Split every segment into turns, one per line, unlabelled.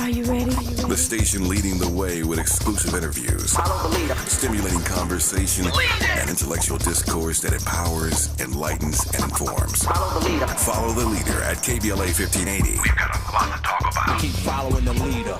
Are you ready?
The station leading the way with exclusive interviews,
Follow the leader.
stimulating conversation, and intellectual discourse that empowers, enlightens, and informs.
Follow the leader.
Follow the leader at KBLA 1580. We've got a lot to talk about.
Keep following the leader.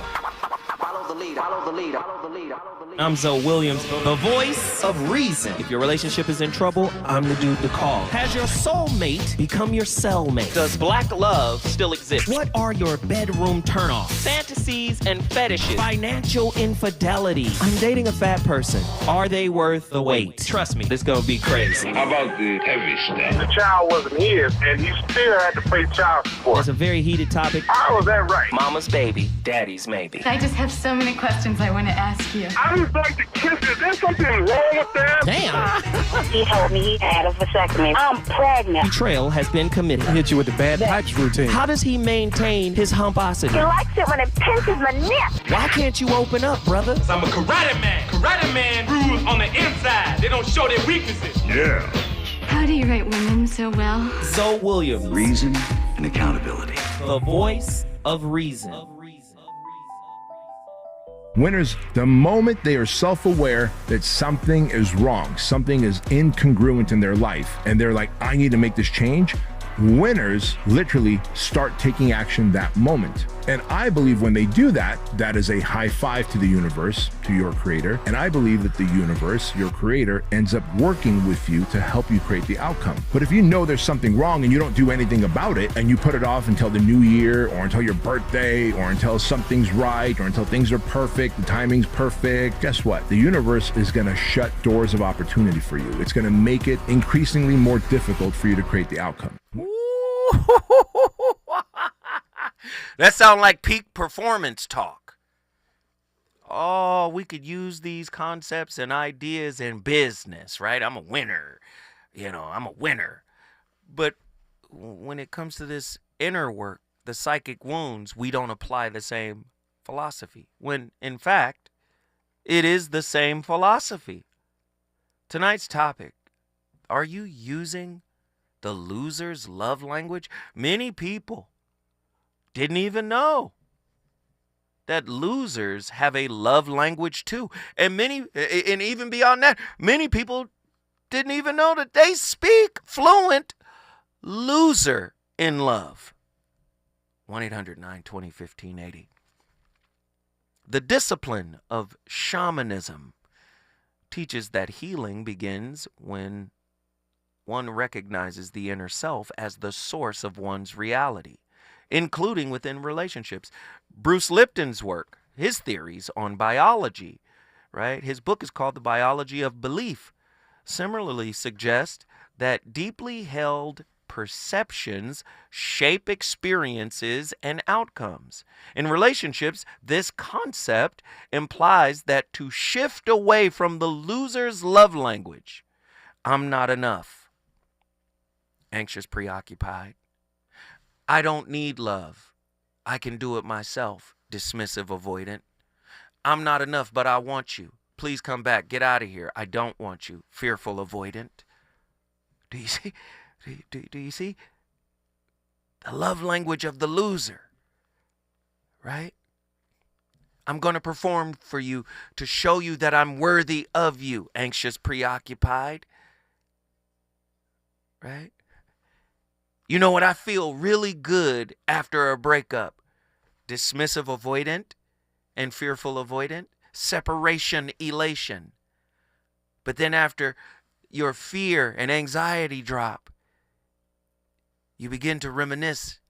Follow the leader. Follow the leader. Follow the leader.
I'm Zoe Williams, the voice of reason. If your relationship is in trouble, I'm the dude to call. Has your soulmate become your cellmate? Does black love still exist? What are your bedroom turnoffs? Fantasies and fetishes. Financial infidelity. I'm dating a fat person. Are they worth the wait? Trust me, this gonna be crazy.
How about the heavy stuff?
The child wasn't his, and he still had to pay child support.
It's a very heated topic.
How was that right?
Mama's baby, daddy's maybe.
I just have so many questions I want to ask you.
I just like to kiss it. There's something wrong with that.
Damn!
He told me he had a vasectomy. I'm pregnant.
Betrayal has been committed.
Hit you with the bad pipes routine.
How does he maintain his humposity?
He likes it when it pinches my neck.
Why can't you open up, brother?
I'm a karate man. Karate man rules on the inside. They don't show their weaknesses.
Yeah.
How do you write women so well?
Zoe Williams,
Reason and accountability.
the voice of reason.
Winners, the moment they are self-aware that something is wrong, something is incongruent in their life, and they're like, I need to make this change, winners literally start taking action that moment. And I believe when they do that, that is a high five to the universe, to your creator. And I believe that the universe, your creator, ends up working with you to help you create the outcome. But if you know there's something wrong and you don't do anything about it, and you put it off until the new year, or until your birthday, or until something's right, or until things are perfect, the timing's perfect, guess what? The universe is gonna shut doors of opportunity for you. It's gonna make it increasingly more difficult for you to create the outcome.
That sounds like peak performance talk. Oh, we could use these concepts and ideas in business, right? I'm a winner. I'm a winner. But when it comes to this inner work, the psychic wounds, we don't apply the same philosophy. When, in fact, it is the same philosophy. Tonight's topic, are you using the loser's love language? Many people didn't even know that losers have a love language too. And even beyond that, many people didn't even know that they speak fluent loser in love. 1-800-920-1580. The discipline of shamanism teaches that healing begins when one recognizes the inner self as the source of one's reality, including within relationships. Bruce Lipton's work, his theories on biology, right? His book is called The Biology of Belief. Similarly suggests that deeply held perceptions shape experiences and outcomes. In relationships, this concept implies that to shift away from the loser's love language, I'm not enough, anxious, preoccupied, I don't need love, I can do it myself, dismissive, avoidant, I'm not enough, but I want you, please come back, get out of here, I don't want you, fearful, avoidant. Do you see? Do you see? The love language of the loser, right? I'm going to perform for you to show you that I'm worthy of you, anxious, preoccupied, right? You know what? I feel really good after a breakup. Dismissive, avoidant, and fearful, avoidant. Separation, elation. But then after your fear and anxiety drop, you begin to reminisce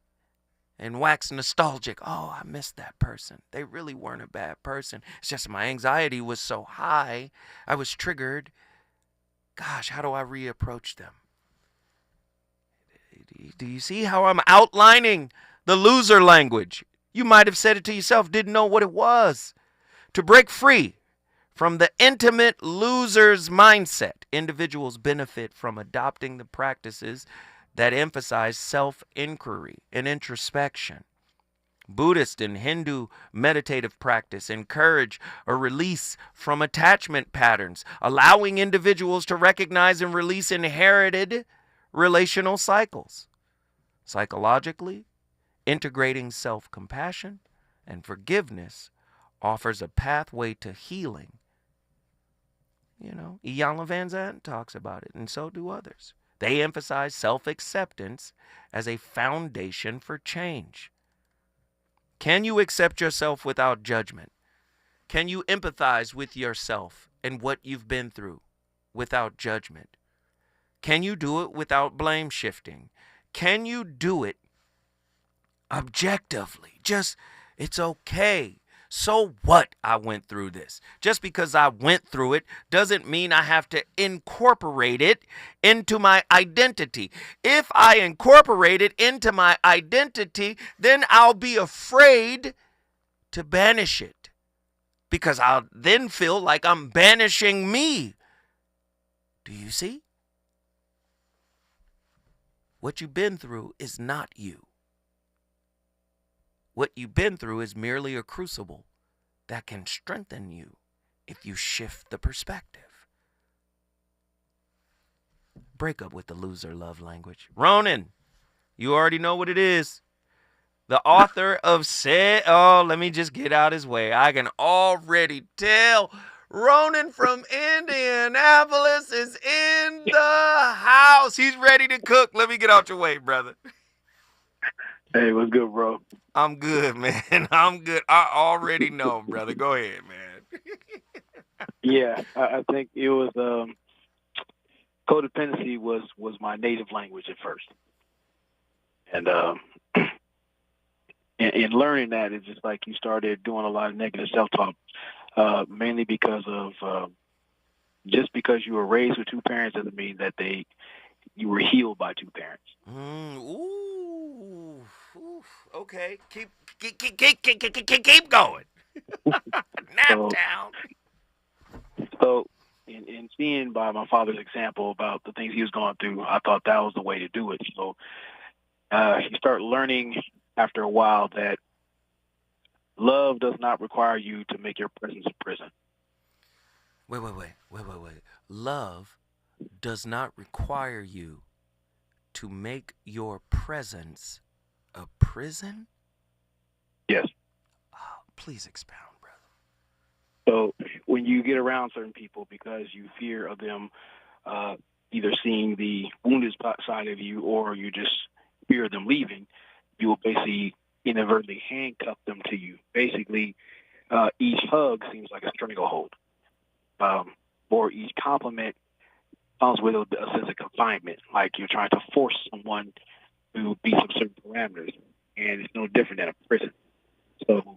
and wax nostalgic. Oh, I missed that person. They really weren't a bad person. It's just my anxiety was so high. I was triggered. Gosh, how do I reapproach them? Do you see how I'm outlining the loser language? You might have said it to yourself, didn't know what it was. To break free from the intimate loser's mindset, individuals benefit from adopting the practices that emphasize self-inquiry and introspection. Buddhist and Hindu meditative practice encourage a release from attachment patterns, allowing individuals to recognize and release inherited relational cycles. Psychologically, integrating self-compassion And forgiveness offers a pathway to healing. You know, Iyanla Vanzant talks about it, and so do others. They emphasize self-acceptance as a foundation for change. Can you accept yourself without judgment? Can you empathize with yourself and what you've been through without judgment? Can you do it without blame shifting? Can you do it objectively? Just, it's okay. So what I went through this? Just because I went through it doesn't mean I have to incorporate it into my identity. If I incorporate it into my identity, then I'll be afraid to banish it, because I'll then feel like I'm banishing me. Do you see? What you've been through is not you. What you've been through is merely a crucible that can strengthen you if you shift the perspective. Break up with the loser love language. Ronan, you already know what it is. The author of let me just get out his way. I can already tell Ronan from Indianapolis is in the house. He's ready to cook. Let me get out your way, brother.
Hey, what's good, bro?
I'm good, man. I'm good. I already know, brother. Go ahead, man.
Yeah, I think it was codependency was my native language at first, and in learning that, it's just like you started doing a lot of negative self-talk, mainly because of just because you were raised with two parents doesn't mean that you were healed by two parents.
Ooh. Okay. Keep going. Nap down.
So, in seeing by my father's example about the things he was going through, I thought that was the way to do it. So, you start learning after a while that love does not require you to make your presence a prison.
Wait. Love does not require you to make your presence a prison?
Yes.
Oh, please expound, brother.
So when you get around certain people because you fear of them either seeing the wounded side of you or you just fear them leaving, you will basically inadvertently handcuff them to you. Basically, each hug seems like a stranglehold, or each compliment comes with a sense of confinement, like you're trying to force someone to be some certain parameters, and it's no different than a prison. So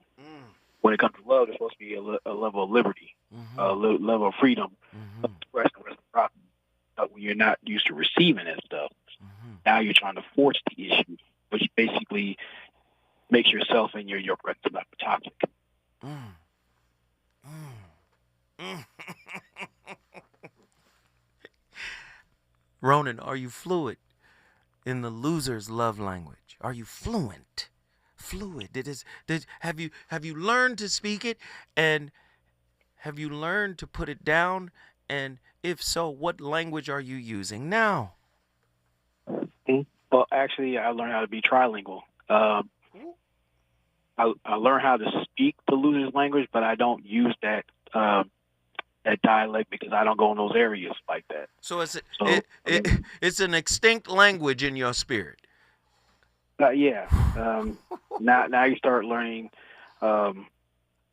when it comes to love, there's supposed to be a level of liberty, a level of freedom, expression, reciprocity. But when you're not used to receiving that stuff, now you're trying to force the issue, which basically makes yourself and your presence not toxic.
Ronan, are you fluid in the loser's love language? Are you fluent? Fluid. Have you learned to speak it, and have you learned to put it down? And if so, what language are you using now?
Well, actually, I learned how to be trilingual. I learned how to speak the loser's language, but I don't use that dialect because I don't go in those areas like that.
So it's an extinct language in your spirit.
Yeah. Now you start learning,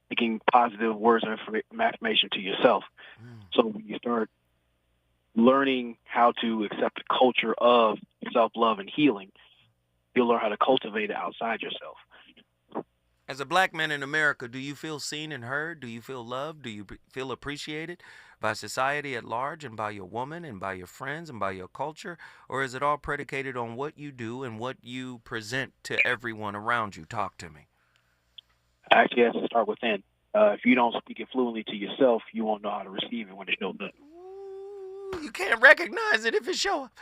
making positive words of affirmation to yourself. So when you start learning how to accept the culture of self-love and healing, you'll learn how to cultivate it outside yourself.
As a black man in America, do you feel seen and heard? Do you feel loved? Do you feel appreciated by society at large and by your woman and by your friends and by your culture? Or is it all predicated on what you do and what you present to everyone around you? Talk to me.
Actually, it has to start within. If you don't speak it fluently to yourself, you won't know how to receive it when it shows up.
You can't recognize it if it shows up.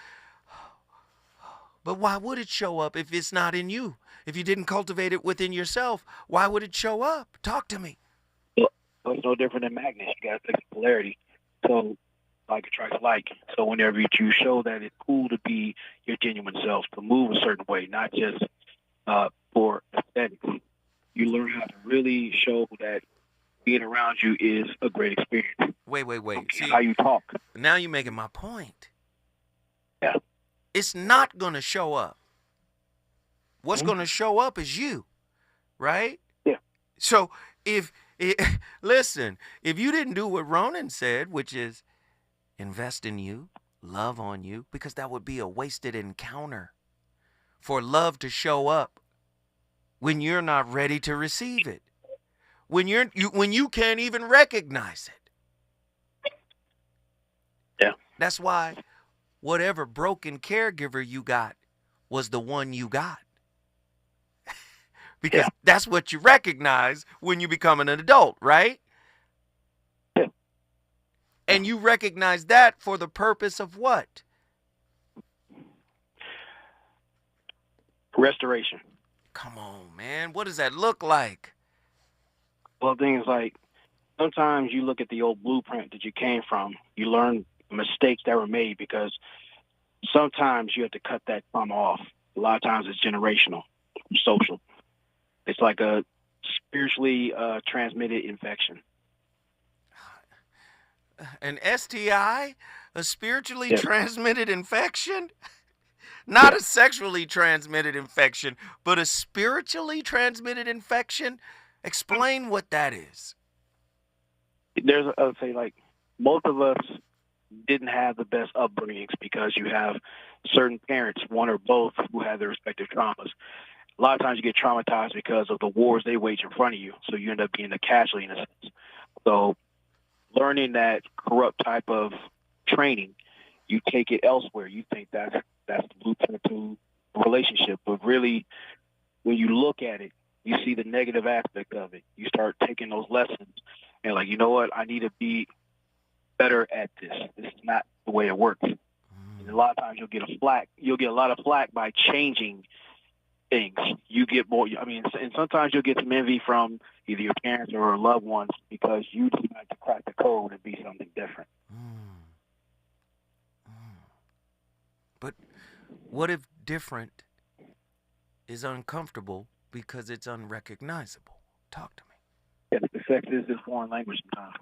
But why would it show up if it's not in you? If you didn't cultivate it within yourself, why would it show up? Talk to me.
Well, it's no different than magnets. You got to fix polarity. So, like attracts like. So whenever you show that it's cool to be your genuine self, to move a certain way, not just for aesthetics, you learn how to really show that being around you is a great experience.
Wait. See,
how you talk.
Now you're making my point.
Yeah.
It's not going to show up. What's going to show up is you, right?
Yeah.
So listen, if you didn't do what Ronan said, which is invest in you, love on you, because that would be a wasted encounter for love to show up when you're not ready to receive it, when you can't even recognize it.
Yeah.
That's why whatever broken caregiver you got was the one you got. Because that's what you recognize when you become an adult, right?
Yeah.
And you recognize that for the purpose of what?
Restoration.
Come on, man. What does that look like?
Well, things like sometimes you look at the old blueprint that you came from. You learn mistakes that were made because sometimes you have to cut that trauma off. A lot of times it's generational, social. It's like a spiritually transmitted infection.
An STI? A spiritually transmitted infection? Not a sexually transmitted infection, but a spiritually transmitted infection? Explain what that is.
I would say, like, most of us didn't have the best upbringings because you have certain parents, one or both, who have their respective traumas. A lot of times you get traumatized because of the wars they wage in front of you, so you end up being a casualty in a sense. So learning that corrupt type of training, you take it elsewhere. You think that's the blueprint to a relationship. But really, when you look at it, you see the negative aspect of it. You start taking those lessons and like, you know what? I need to be better at this. This is not the way it works. And a lot of times you'll get a lot of flack by changing things. You get more, and sometimes you'll get some envy from either your parents or loved ones because you decide to crack the code and be something different.
But what if different is uncomfortable because it's unrecognizable? Talk to me.
Yeah, the sex is this foreign language sometimes.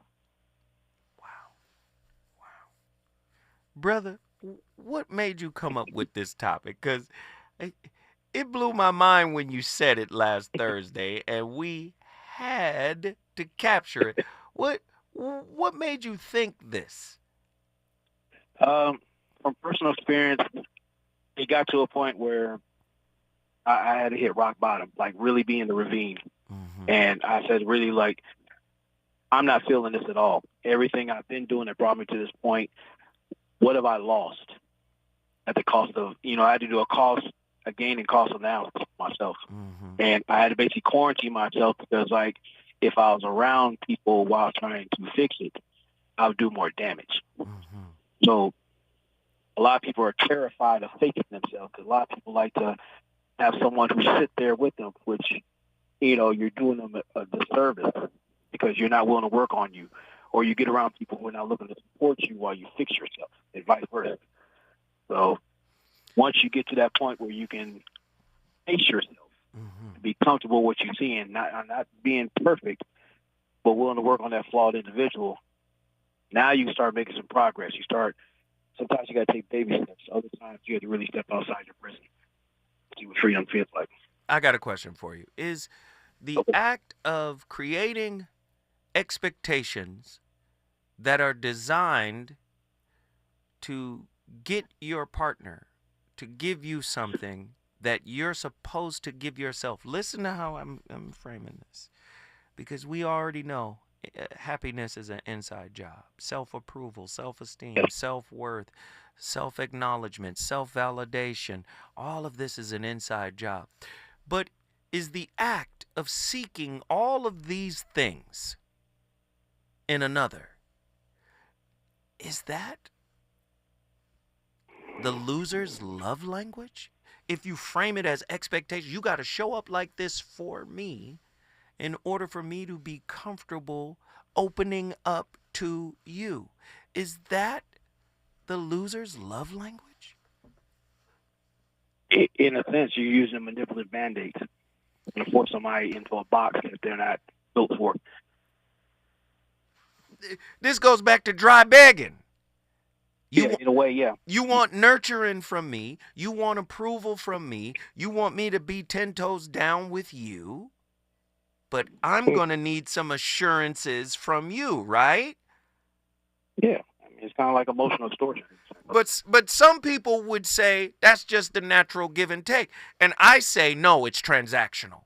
Wow. Brother, what made you come up with this topic? Because it blew my mind when you said it last Thursday, and we had to capture it. What made you think this?
From personal experience, it got to a point where I had to hit rock bottom, like really be in the ravine. Mm-hmm. And I said, really, like, I'm not feeling this at all. Everything I've been doing that brought me to this point, what have I lost at the cost of, I had to do a gain and cost analysis myself. Mm-hmm. And I had to basically quarantine myself because, like, if I was around people while trying to fix it, I would do more damage. Mm-hmm. So a lot of people are terrified of faking themselves because a lot of people like to have someone who sit there with them, which, you're doing them a disservice because you're not willing to work on you, or you get around people who are not looking to support you while you fix yourself, and vice versa. So once you get to that point where you can face yourself, mm-hmm. be comfortable with what you're seeing, not being perfect, but willing to work on that flawed individual, now you can start making some progress. Sometimes you got to take baby steps. Other times you have to really step outside your prison. See what freedom feels like.
I got a question for you. Is the act of creating expectations that are designed to get your partner to give you something that you're supposed to give yourself? Listen to how I'm framing this, because we already know happiness is an inside job. Self-approval, self-esteem, self-worth, self-acknowledgement, self-validation, all of this is an inside job. But is the act of seeking all of these things in another, is that the loser's love language? If you frame it as expectation, you got to show up like this for me in order for me to be comfortable opening up to you. Is that the loser's love language?
In a sense, you're using manipulative band-aids. going to force somebody into a box that they're not built for.
This goes back to dry begging.
In a way, yeah.
You want nurturing from me. You want approval from me. You want me to be 10 toes down with you. But I'm going to need some assurances from you, right?
Yeah. I mean, it's kind of like emotional extortion.
But some people would say that's just the natural give and take. And I say, no, it's transactional.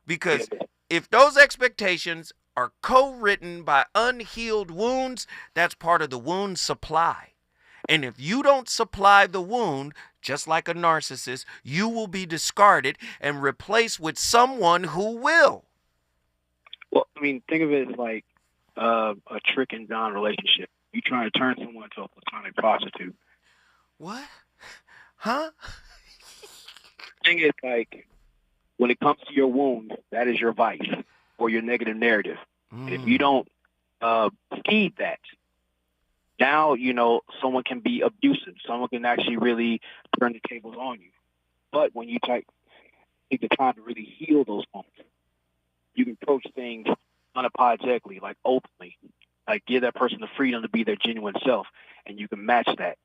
Because if those expectations are co-written by unhealed wounds, that's part of the wound supply. And if you don't supply the wound, just like a narcissist, you will be discarded and replaced with someone who will.
Well, I mean, think of it as like a Trick and John relationship. You trying to turn someone into a platonic prostitute.
What? Huh?
Thing is, like, when it comes to your wound, that is your vice or your negative narrative. If you don't feed that, now, you know, someone can be abusive. Someone can actually really turn the tables on you. But when you take the time to really heal those wounds, you can approach things unapologetically, like openly, like give that person the freedom to be their genuine self, and you can match that.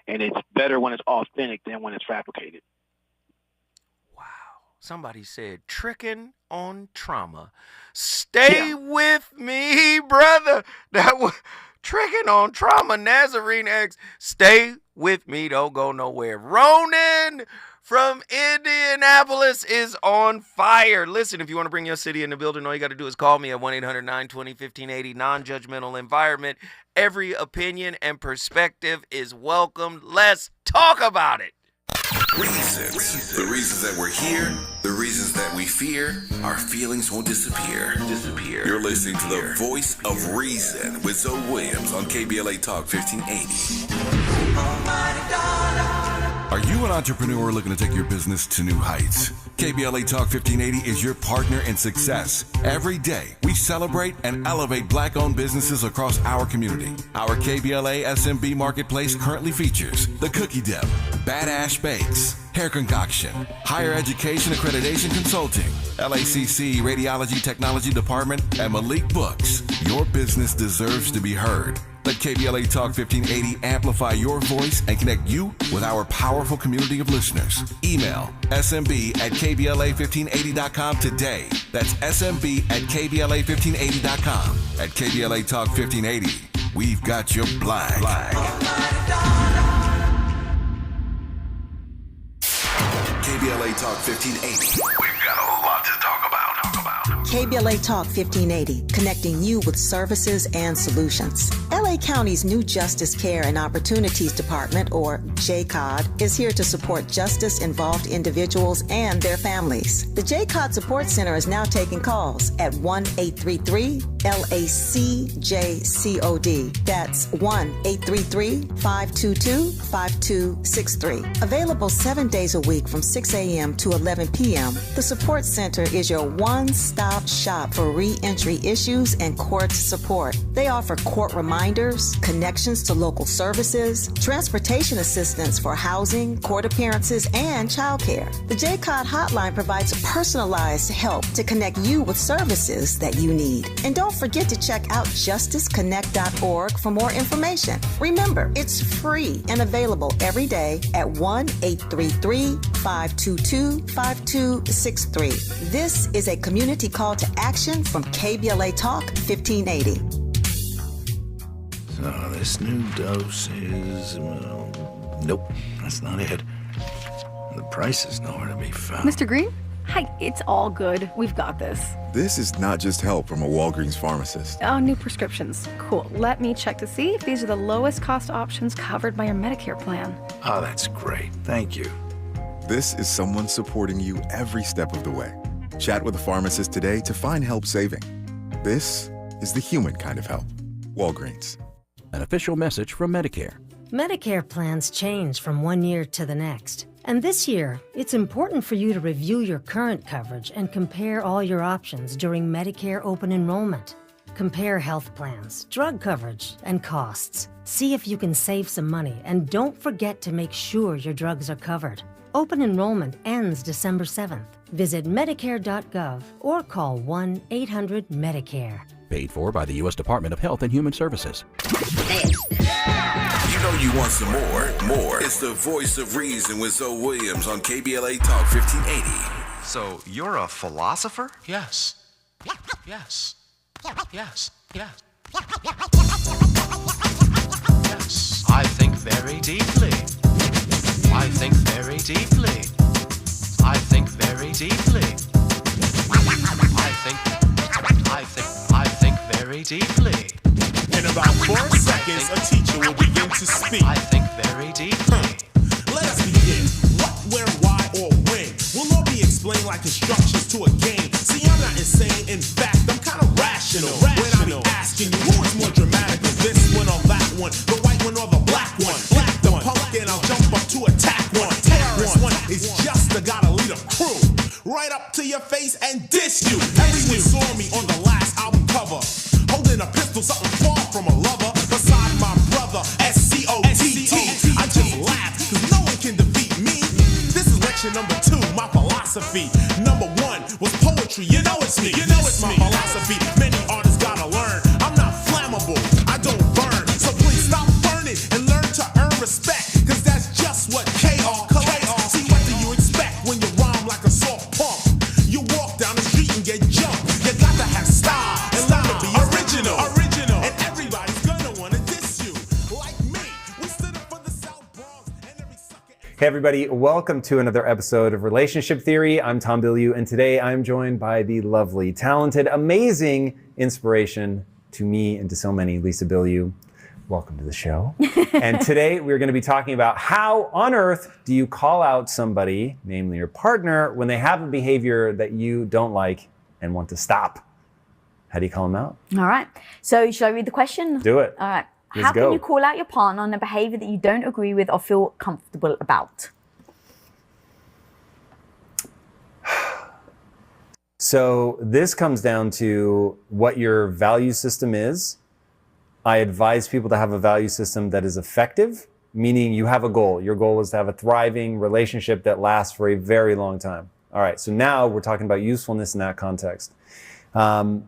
And it's better when it's authentic than when it's fabricated.
Wow. Somebody said, tricking on trauma. Stay with me, brother. That was tricking on trauma. Nazarene X. Stay with me. Don't go nowhere. Ronan from Indianapolis is on fire. Listen, if you want to bring your city in the building, all you got to do is call me at 1-800-920-1580. Non-judgmental environment. Every opinion and perspective is welcomed. Let's talk about it.
Reasons. The reasons that we're here, the reasons that we fear, our feelings won't disappear. You're listening to the voice of reason with Zoe Williams on KBLA Talk 1580. Are you an entrepreneur looking to take your business to new heights? KBLA Talk 1580 is your partner in success. Every day, we celebrate and elevate Black-owned businesses across our community. Our KBLA SMB marketplace currently features The Cookie Dip, Bad Ash Bakes, Hair Concoction, Higher Education Accreditation Consulting, LACC Radiology Technology Department, and Malik Books. Your business deserves to be heard. Let KBLA Talk 1580 amplify your voice and connect you with our powerful community of listeners. Email smb@kbla1580.com today. That's smb@kbla1580.com. At KBLA Talk 1580, we've got your black. KBLA Talk 1580. We've got a lot to talk about.
KBLA Talk 1580, connecting you with services and solutions. LA County's new Justice Care and Opportunities Department, or JCOD, is here to support justice-involved individuals and their families. The JCOD Support Center is now taking calls at 1-833-LACJCOD. That's 1-833-522-5263. Available 7 days a week from 6 a.m. to 11 p.m., the Support Center is your one-stop shop for re-entry issues and court support. They offer court reminders, connections to local services, transportation assistance for housing, court appearances, and childcare. The JCOD hotline provides personalized help to connect you with services that you need. And don't forget to check out justiceconnect.org for more information. Remember, it's free and available every day at 1-833-522-5263. This is a community call to action from KBLA Talk 1580.
So this new dose is, nope, that's not it. The price is nowhere to be found.
Mr. Green? Hi, it's all good. We've got this.
This is not just help from a Walgreens pharmacist.
Oh, new prescriptions. Cool. Let me check to see if these are the lowest cost options covered by your Medicare plan.
Oh, that's great. Thank you.
This is someone supporting you every step of the way. Chat with a pharmacist today to find help saving. This is the human kind of help. Walgreens.
An official message from Medicare.
Medicare plans change from one year to the next. And this year, it's important for you to review your current coverage and compare all your options during Medicare open enrollment. Compare health plans, drug coverage, and costs. See if you can save some money, and don't forget to make sure your drugs are covered. Open enrollment ends December 7th. Visit Medicare.gov or call 1-800-MEDICARE.
Paid for by the U.S. Department of Health and Human Services.
You know you want some more. It's the voice of reason with Zoe Williams on KBLA Talk 1580.
So you're a philosopher?
Yes. Yes. Yes. Yes. Yes. I think very deeply. I think very deeply. I think very deeply. I think very deeply.
In about 4 seconds, a teacher will begin to speak.
I think very deeply.
Let us begin. What, where, why, or when will all be explained like instructions to a game. See, I'm not insane. In fact, I'm kind of rational. When I be asking you, who is more dramatic, this one or that one, the white one or the black one? Black the punk and I'll jump up to attack one. Terrorist one is just the gotta lead a crew. Right up to your face and diss you. Everyone saw me on the last album cover, holding a pistol, something far from a lover. Beside my brother, S-C-O-T-T. I just laugh, cause no one can defeat me. This is lecture number 2, my philosophy. Number 1 was poetry, you know it's me. You know it's my philosophy. Many artists gotta learn. I'm not flammable, I don't burn. So please stop burning and learn to earn respect, cause that's just what K.R. collects. See, what do you expect when you rhyme like a soft pump? You walk down the street and get jumped. You got to have style and learn to be original. And everybody's gonna wanna diss you. Like me, we stood up for the South Bronx and every sucker.
Hey everybody, welcome to another episode of Relationship Theory. I'm Tom Bilyeu, and today I'm joined by the lovely, talented, amazing inspiration to me and to so many, Lisa Bilyeu. Welcome to the show. And today we're going to be talking about how on earth do you call out somebody, namely your partner, when they have a behavior that you don't like and want to stop. How do you call them out?
All right. So shall I read the question?
Do it.
All right.
Let's
How
go.
can you call out your partner on a behavior that you don't agree with or feel comfortable about?
So this comes down to what your value system is. I advise people to have a value system that is effective, meaning you have a goal. Your goal is to have a thriving relationship that lasts for a very long time. All right, so now we're talking about usefulness in that context. To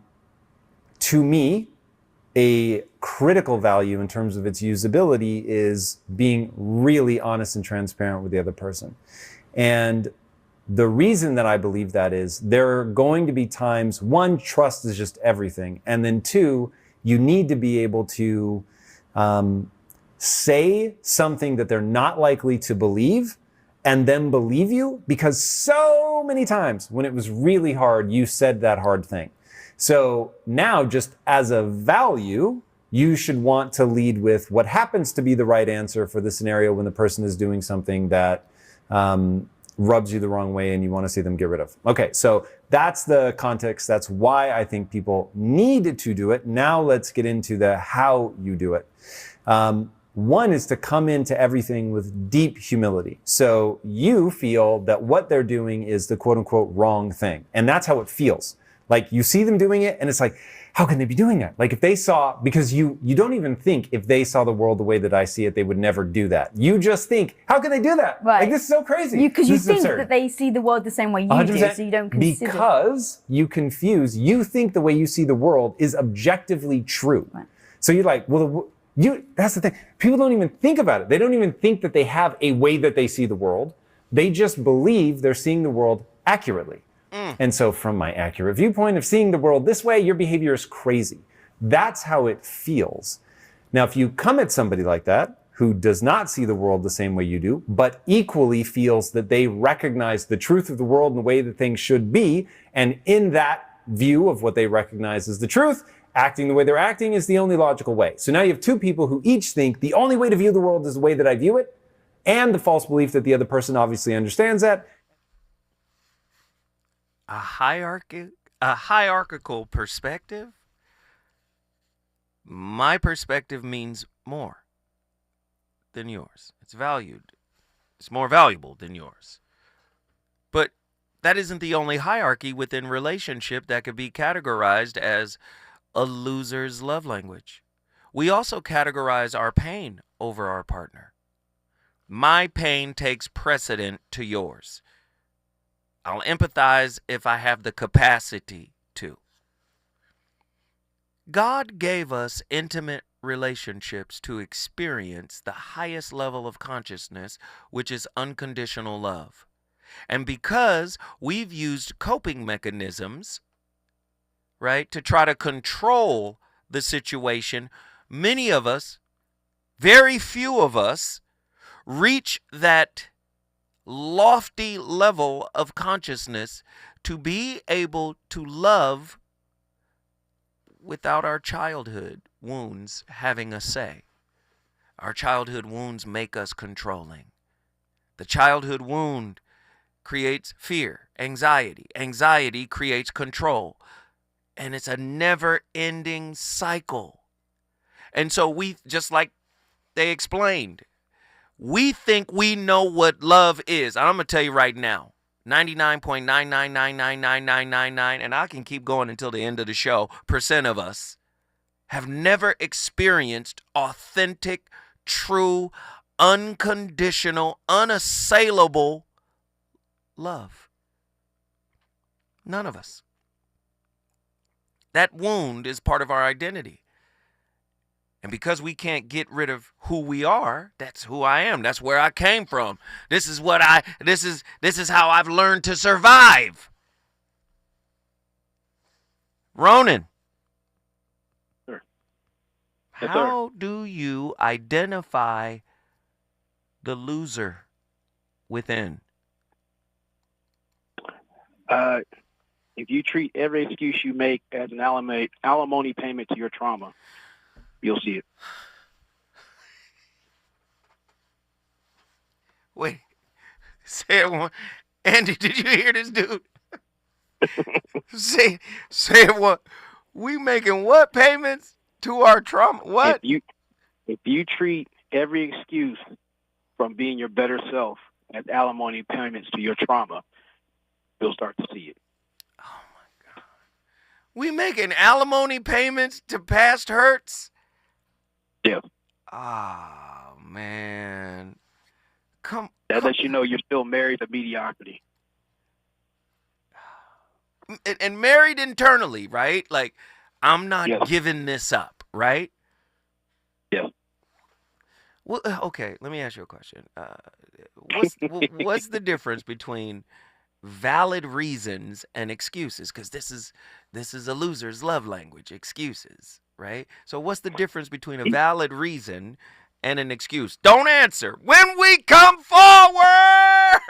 me, a critical value in terms of its usability is being really honest and transparent with the other person. And the reason that I believe that is there are going to be times, 1, trust is just everything. And then 2, you need to be able to say something that they're not likely to believe and then believe you, because so many times when it was really hard, you said that hard thing. So now, just as a value, you should want to lead with what happens to be the right answer for the scenario when the person is doing something that rubs you the wrong way and you want to see them get rid of. Okay, so that's the context. That's why I think people need to do it. Now let's get into the how you do it. 1 is to come into everything with deep humility. So you feel that what they're doing is the quote unquote wrong thing. And that's how it feels. Like you see them doing it and it's like, how can they be doing that? Like if they saw, because you don't even think if they saw the world the way that I see it, they would never do that. You just think, how can they do that?
Right.
Like this is so crazy.
Because you think
absurd.
that they see the world the same way you
100%,
do, so you don't consider.
Because you think the way you see the world is objectively true.
Right.
So you're like, well, that's the thing. People don't even think about it. They don't even think that they have a way that they see the world. They just believe they're seeing the world accurately. And so from my accurate viewpoint of seeing the world this way, your behavior is crazy. That's how it feels. Now, if you come at somebody like that, who does not see the world the same way you do, but equally feels that they recognize the truth of the world and the way that things should be, and in that view of what they recognize as the truth, acting the way they're acting is the only logical way. So now you have 2 people who each think the only way to view the world is the way that I view it, and the false belief that the other person obviously understands that.
A hierarchical perspective. My perspective means more than yours. It's more valuable than yours. But that isn't the only hierarchy within relationship that could be categorized as a loser's love language. We also categorize our pain over our partner. My pain takes precedent to yours. I'll empathize if I have the capacity to. God gave us intimate relationships to experience the highest level of consciousness, which is unconditional love. And because we've used coping mechanisms, right, to try to control the situation, many of us, very few of us, reach that lofty level of consciousness to be able to love without our childhood wounds having a say. Our childhood wounds make us controlling. The childhood wound creates fear, anxiety. Anxiety creates control. And it's a never-ending cycle. And so we, just like they explained, we think we know what love is. I'm going to tell you right now, 99.9999999, and I can keep going until the end of the show, % of us have never experienced authentic, true, unconditional, unassailable love. None of us. That wound is part of our identity. And because we can't get rid of who we are, that's who I am. That's where I came from. This is how I've learned to survive. Ronan.
Sure.
How do you identify the loser within?
If you treat every excuse you make as an alimony payment to your trauma, you'll see it.
Wait, say it one. Andy, did you hear this dude? say it one. We making what payments to our trauma? What?
If you treat every excuse from being your better self as alimony payments to your trauma, you'll start to see it.
Oh my God. We making alimony payments to past hurts?
Yeah.
Oh, man.
That lets you know you're still married to mediocrity.
And married internally, right? Like, I'm not giving this up, right?
Yeah.
Well, okay, let me ask you a question. What's the difference between valid reasons and excuses? Because this is a loser's love language, excuses, right? So what's the difference between a valid reason and an excuse? Don't answer. When we come forward,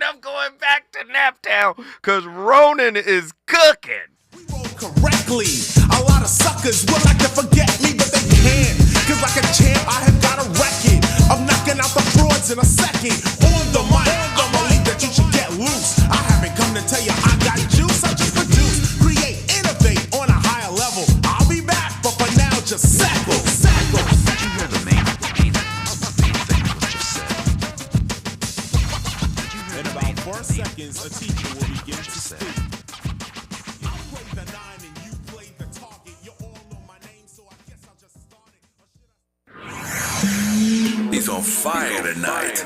I'm going back to Naptown because Ronan is cooking.
We roll correctly. A lot of suckers would like to forget me, but they can't. Cause like a champ, I have got a record of knocking out the frauds in a second. On the mic, I believe that you should get loose. I haven't come to tell you I got juice. I just produce, create, innovate on a higher level. I'll be back, but for now, just sackle. Did you hear the main thing what you said? In about 4 seconds, a teacher will begin to speak. I play the 9 and you play the target. You all know my name, so I guess I'll just start it.
He's on fire tonight.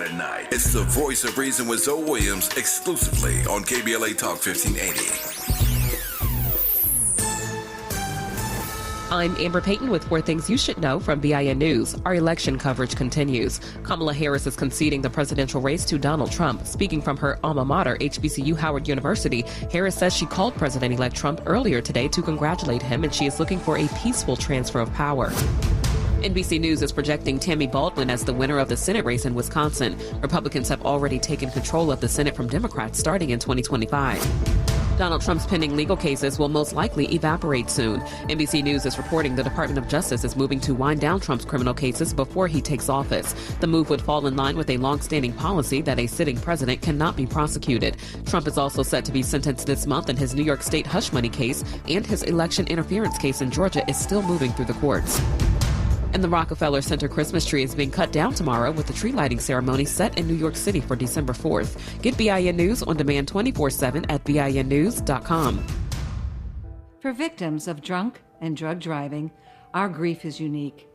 It's the Voice of Reason with Zoe Williams exclusively on KBLA Talk 1580.
I'm Amber Payton with 4 Things You Should Know from BIN News. Our election coverage continues. Kamala Harris is conceding the presidential race to Donald Trump. Speaking from her alma mater, HBCU Howard University, Harris says she called President-elect Trump earlier today to congratulate him, and she is looking for a peaceful transfer of power. NBC News is projecting Tammy Baldwin as the winner of the Senate race in Wisconsin. Republicans have already taken control of the Senate from Democrats starting in 2025. Donald Trump's pending legal cases will most likely evaporate soon. NBC News is reporting the Department of Justice is moving to wind down Trump's criminal cases before he takes office. The move would fall in line with a long-standing policy that a sitting president cannot be prosecuted. Trump is also set to be sentenced this month in his New York State hush money case, and his election interference case in Georgia is still moving through the courts. And the Rockefeller Center Christmas tree is being cut down tomorrow with the tree lighting ceremony set in New York City for December 4th. Get BIN News on demand 24/7 at BINnews.com.
For victims of drunk and drug driving, our grief is unique.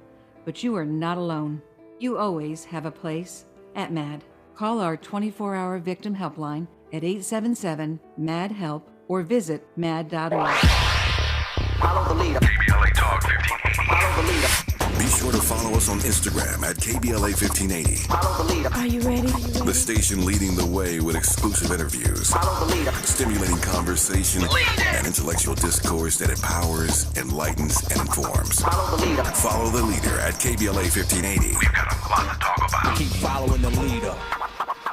But you are not alone. You always have a place at MAD. Call our 24-hour victim helpline at 877-MAD-HELP or visit mad.org.
Follow the leader. KBLA Talk 1580. Follow the leader. Be sure to follow us on Instagram at KBLA 1580. Follow the leader.
Are you ready?
The station leading the way with exclusive interviews. Follow the leader. Stimulating conversation and intellectual discourse that empowers, enlightens, and informs. Follow the leader. Follow the leader at KBLA 1580. We've got a lot to talk about.
Keep following the leader.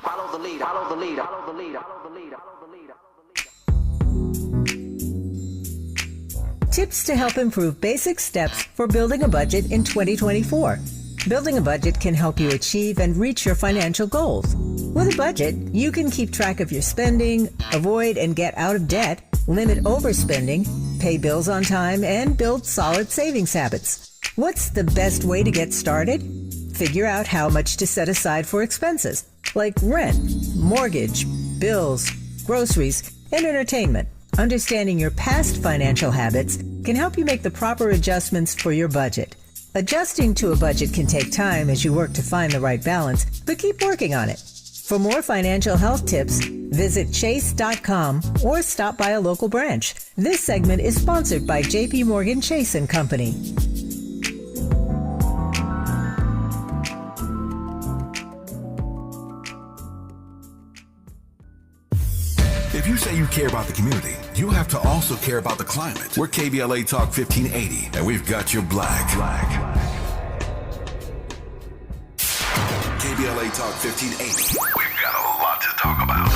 Follow the leader. Follow the leader. Follow the leader. Follow the leader.
Tips to help improve basic steps for building a budget in 2024. Building a budget can help you achieve and reach your financial goals. With a budget, you can keep track of your spending, avoid and get out of debt, limit overspending, pay bills on time, and build solid savings habits. What's the best way to get started? Figure out how much to set aside for expenses, like rent, mortgage, bills, groceries, and entertainment. Understanding your past financial habits can help you make the proper adjustments for your budget. Adjusting to a budget can take time as you work to find the right balance, but keep working on it. For more financial health tips, visit chase.com or stop by a local branch. This segment is sponsored by J.P. Morgan Chase & Company.
If you say you care about the community, you have to also care about the climate. We're KBLA Talk 1580, and we've got your black. KBLA Talk 1580. We've got a lot to talk about.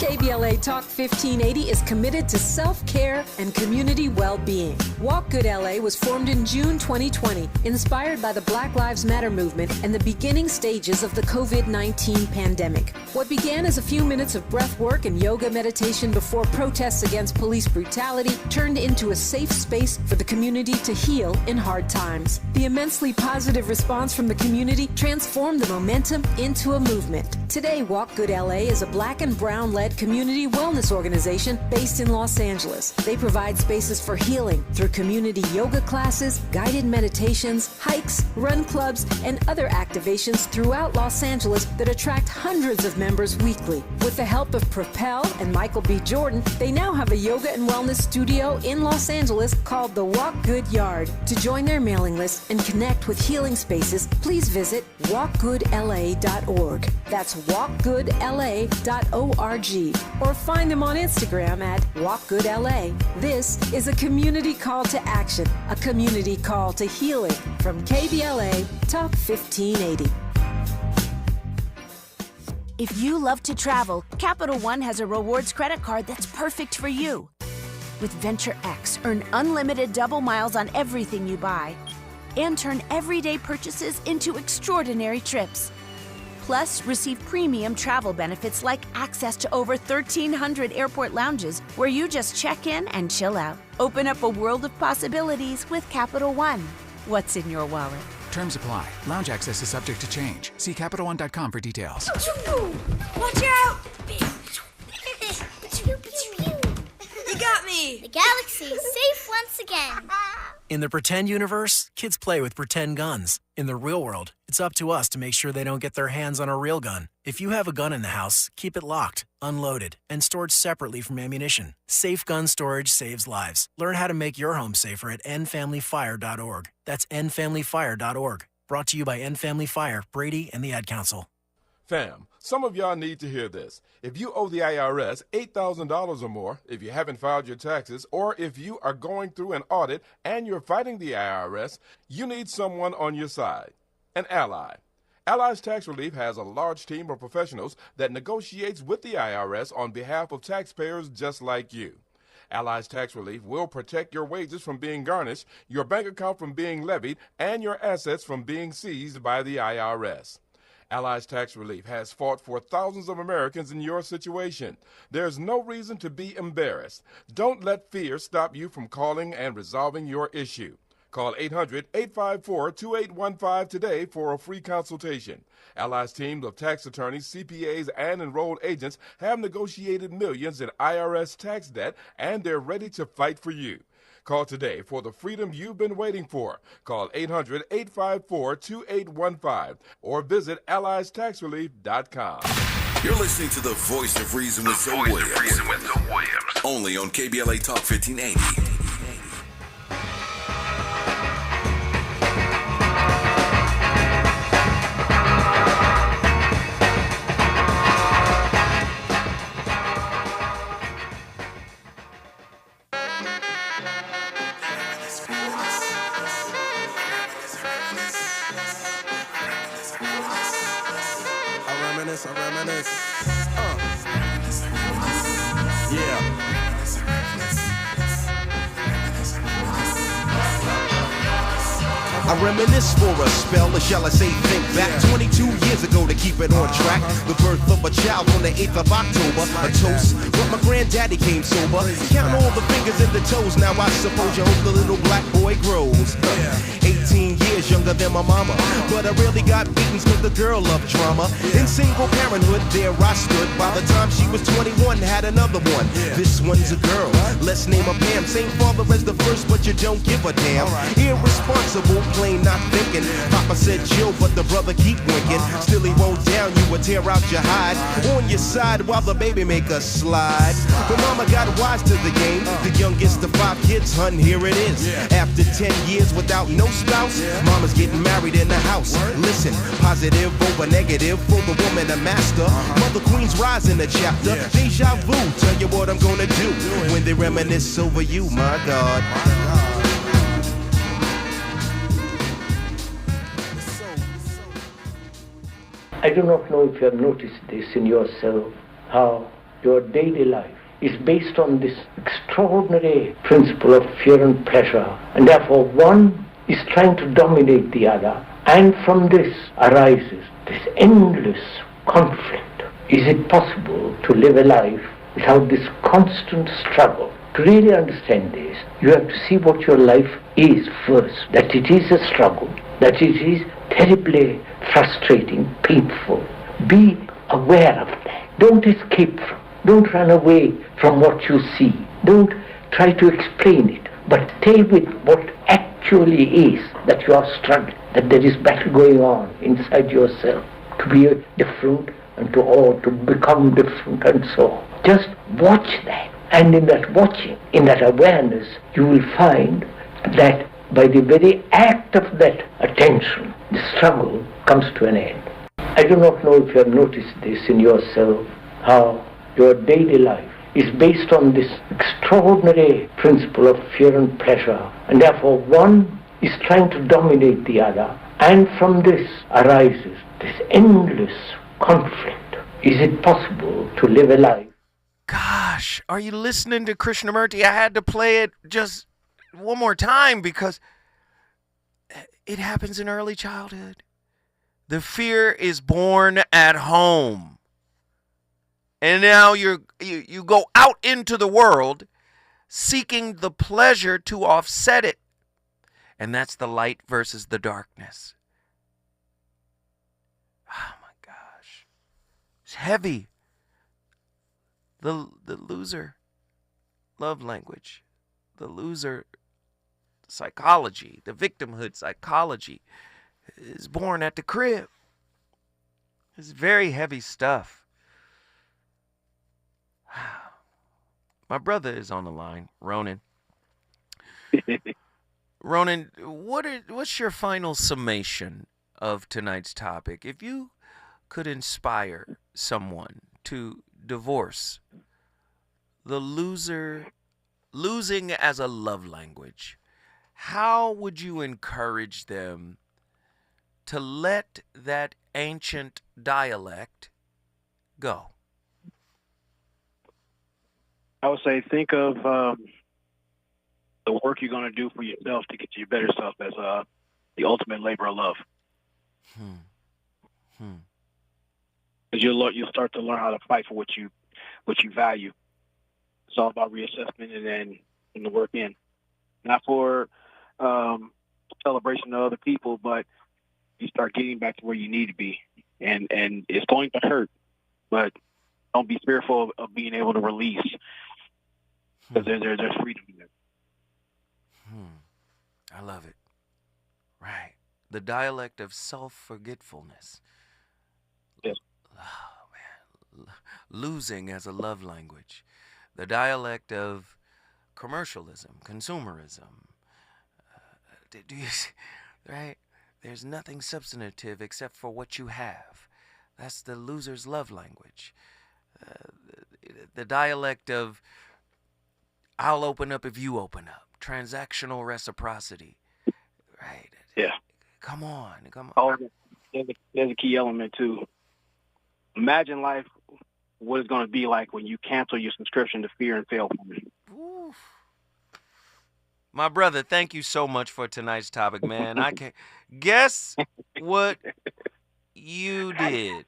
KBLA Talk 1580 is committed to self-care and community well-being. Walk Good LA was formed in June 2020, inspired by the Black Lives Matter movement and the beginning stages of the COVID-19 pandemic. What began as a few minutes of breath work and yoga meditation before protests against police brutality turned into a safe space for the community to heal in hard times. The immensely positive response from the community transformed the momentum into a movement. Today, Walk Good LA is a black and brown-led community wellness organization based in Los Angeles. They provide spaces for healing through community yoga classes, guided meditations, hikes, run clubs, and other activations throughout Los Angeles that attract hundreds of members weekly. With the help of Propel and Michael B. Jordan, they now have a yoga and wellness studio in Los Angeles called the Walk Good Yard. To join their mailing list and connect with healing spaces, please visit walkgoodla.org. That's walkgoodla.org. Or find them on Instagram at walkgoodla. This is a community call to action, a community call to healing from KBLA Talk 1580.
If you love to travel, Capital One has a rewards credit card that's perfect for you. With Venture X, earn unlimited double miles on everything you buy and turn everyday purchases into extraordinary trips. Plus, receive premium travel benefits like access to over 1,300 airport lounges where you just check in and chill out. Open up a world of possibilities with Capital One. What's in your wallet?
Terms apply. Lounge access is subject to change. See CapitalOne.com for details.
Watch out! You got me!
The galaxy is safe once again.
In the pretend universe, kids play with pretend guns. In the real world, it's up to us to make sure they don't get their hands on a real gun. If you have a gun in the house, keep it locked, unloaded, and stored separately from ammunition. Safe gun storage saves lives. Learn how to make your home safer at endfamilyfire.org. That's endfamilyfire.org. Brought to you by End Family Fire, Brady, and the Ad Council.
Fam, some of y'all need to hear this. If you owe the IRS $8,000 or more, if you haven't filed your taxes, or if you are going through an audit and you're fighting the IRS, you need someone on your side, an ally. Allies Tax Relief has a large team of professionals that negotiates with the IRS on behalf of taxpayers just like you. Allies Tax Relief will protect your wages from being garnished, your bank account from being levied, and your assets from being seized by the IRS. Allies Tax Relief has fought for thousands of Americans in your situation. There's no reason to be embarrassed. Don't let fear stop you from calling and resolving your issue. Call 800-854-2815 today for a free consultation. Allies teams of tax attorneys, CPAs, and enrolled agents have negotiated millions in IRS tax debt, and they're ready to fight for you. Call today for the freedom you've been waiting for. Call 800-854-2815 or visit alliestaxrelief.com.
You're listening to the Voice of Reason with Zoe Williams. Only on KBLA Talk 1580.
I reminisce. Yeah.
I reminisce for a spell, or shall I say think back 22 years ago to keep it on track. The birth of a child on the 8th of October, a toast, but my granddaddy came sober. Count all the fingers and the toes, now I suppose you hope the little black boy grows. 18 years younger than my mama, but I really got beatings cause the girl loved drama. In single parenthood, there I stood. By the time she was 21, had another one. This one's a girl, let's name her Pam. Same father as the first, but you don't give a damn. Irresponsible, plain not thinking. Papa said chill, but the brother keep winking. Still he won't down you or tear out your hide. On your side while the baby make a slide. But mama got wise to the game. The youngest of 5 kids, hun, here it is. After 10 years without no spouse, mama's getting married in the house. Listen, positive over negative for the woman a master. Mother Queen's rise in the chapter. Deja vu, tell you what I'm gonna do when they reminisce over you, my God.
I do not know if you have noticed this in yourself, how your daily life is based on this extraordinary principle of fear and pleasure, and therefore one is trying to dominate the other, and from this arises this endless conflict. Is it possible to live a life without this constant struggle? To really understand this, you have to see what your life is first, that it is a struggle, that it is terribly frustrating, painful. Be aware of that. Don't escape from it. Don't run away from what you see. Don't try to explain it, but stay with what actually is, that you are struggling, that there is battle going on inside yourself to be different and to become different and so on. Just watch that. And in that watching, in that awareness, you will find that by the very act of that attention, the struggle comes to an end. I do not know if you have noticed this in yourself, how your daily life is based on this extraordinary principle of fear and pleasure, and therefore one is trying to dominate the other, and from this arises this endless conflict. Is it possible to live a life?
Gosh, are you listening to Krishnamurti? I had to play it just one more time because it happens in early childhood. The fear is born at home. And now you go out into the world seeking the pleasure to offset it. And that's the light versus the darkness. Oh my gosh. It's heavy. The loser love language. The loser psychology, the victimhood psychology is born at the crib. It's very heavy stuff. My brother is on the line, Ronan. Ronan, what's your final summation of tonight's topic? If you could inspire someone to divorce the losing as a love language, how would you encourage them to let that ancient dialect go?
I would say think of the work you're going to do for yourself to get to your better self as the ultimate labor of love. Because you'll start to learn how to fight for what you value. It's all about reassessment and then in the work in. Not for celebration of other people, but you start getting back to where you need to be. And it's going to hurt, but don't be fearful of being able to release, because there's freedom in there.
I love it. Right. The dialect of self-forgetfulness.
Yes.
Oh, man. Losing as a love language. The dialect of commercialism, consumerism. Do you see? Right? There's nothing substantive except for what you have. That's the loser's love language. The dialect of I'll open up if you open up. Transactional reciprocity. Right?
Yeah.
Come on.
Oh, there's a key element too. Imagine life, what it's going to be like when you cancel your subscription to Fear and Failure.
Oof. My brother, thank you so much for tonight's topic, man. I can guess what you did.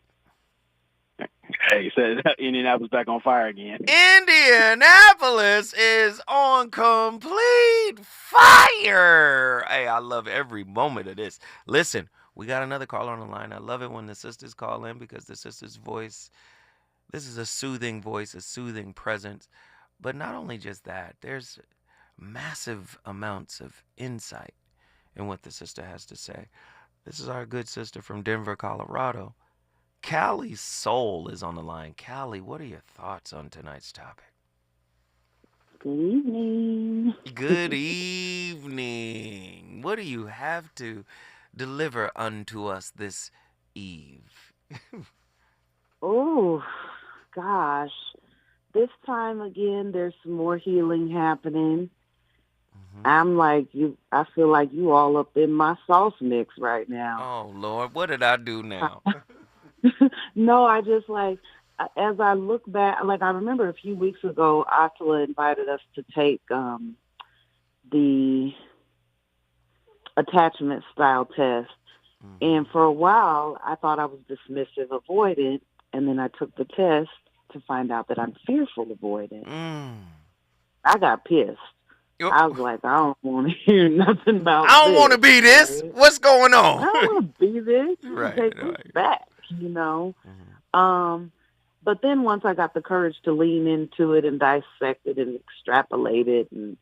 Hey, said Indianapolis back on fire again.
Indianapolis is on complete fire. Hey, I love every moment of this. Listen, we got another caller on the line. I love it when the sisters call in because the sister's voice, this is a soothing voice, a soothing presence. But not only just that, there's massive amounts of insight in what the sister has to say. This is our good sister from Denver, Colorado. Callie Soul is on the line. Callie, what are your thoughts on tonight's topic?
Good evening.
Good evening. What do you have to deliver unto us this eve?
Oh, gosh. This time again, there's some more healing happening. I'm like you. I feel like you all up in my sauce mix right now.
Oh, Lord, what did I do now?
No, I just like, as I look back, like I remember a few weeks ago, Atala invited us to take the attachment style test. And for a while, I thought I was dismissive avoidant. And then I took the test to find out that I'm fearful avoidant. I got pissed. I was like, I don't want to hear nothing about this.
I don't want to be this. Right? What's going on?
I don't want to be this.
Right,
take this back, you know. But then once I got the courage to lean into it and dissect it and extrapolate it and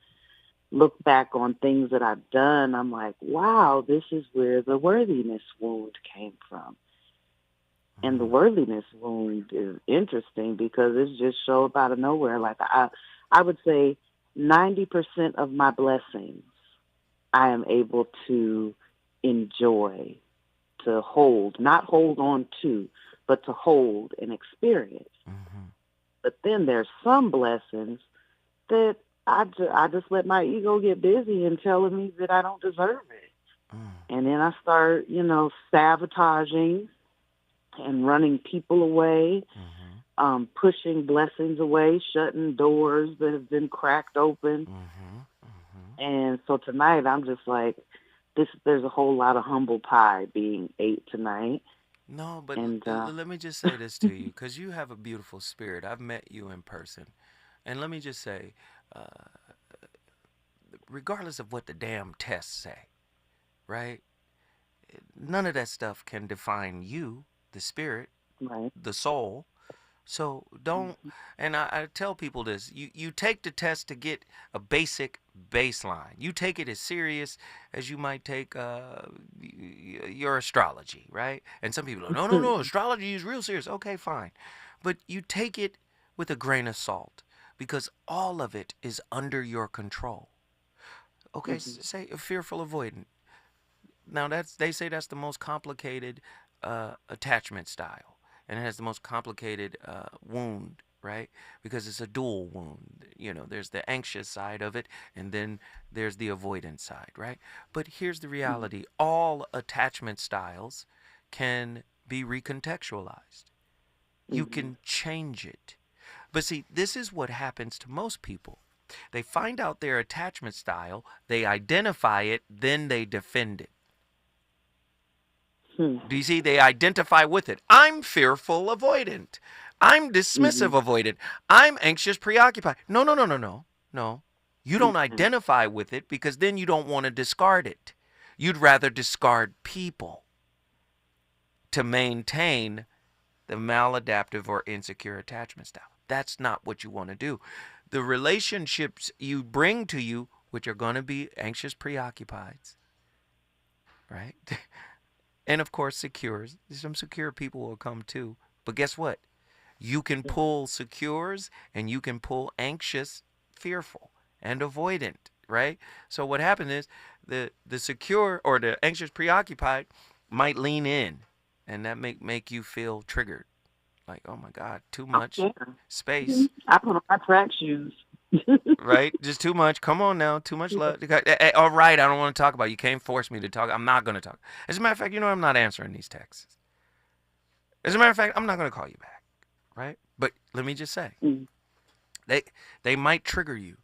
look back on things that I've done, I'm like, wow, this is where the worthiness wound came from. And the worthiness wound is interesting because it's just show up out of nowhere. Like I would say 90% of my blessings I am able to enjoy, to hold, not hold on to, but to hold and experience. But then there's some blessings that I just let my ego get busy in telling me that I don't deserve it. And then I start, sabotaging and running people away, pushing blessings away, shutting doors that have been cracked open. And so tonight I'm just like, there's a whole lot of humble pie being ate tonight.
No, but let me just say this to you, because you have a beautiful spirit. I've met you in person. And let me just say, regardless of what the damn tests say, right? None of that stuff can define you, the spirit, the soul. So don't, and I tell people this, you take the test to get a basic baseline. You take it as serious as you might take your astrology, right? And some people are, no, astrology is real serious. Okay, fine. But you take it with a grain of salt because all of it is under your control. Okay, say a fearful avoidant. Now they say that's the most complicated attachment style. And it has the most complicated wound, right? Because it's a dual wound. There's the anxious side of it, and then there's the avoidance side, right? But here's the reality. All attachment styles can be recontextualized. You can change it. But see, this is what happens to most people. They find out their attachment style, they identify it, then they defend it. Do you see? They identify with it. I'm fearful avoidant. I'm dismissive avoidant. I'm anxious preoccupied. No. You don't identify with it because then you don't want to discard it. You'd rather discard people to maintain the maladaptive or insecure attachment style. That's not what you want to do. The relationships you bring to you which are going to be anxious preoccupieds, right? And of course, secures. Some secure people will come too. But guess what? You can pull secures and you can pull anxious, fearful, and avoidant, right? So what happens is the secure or the anxious preoccupied might lean in, and that make you feel triggered. Like, oh my God, too much space.
I put on my track shoes.
Right? Just too much. Come on now. Too much love. All right, I don't want to talk about it. You can't force me to talk. I'm not going to talk. As a matter of fact, I'm not answering these texts. As a matter of fact, I'm not going to call you back. Right? But let me just say, they might trigger you.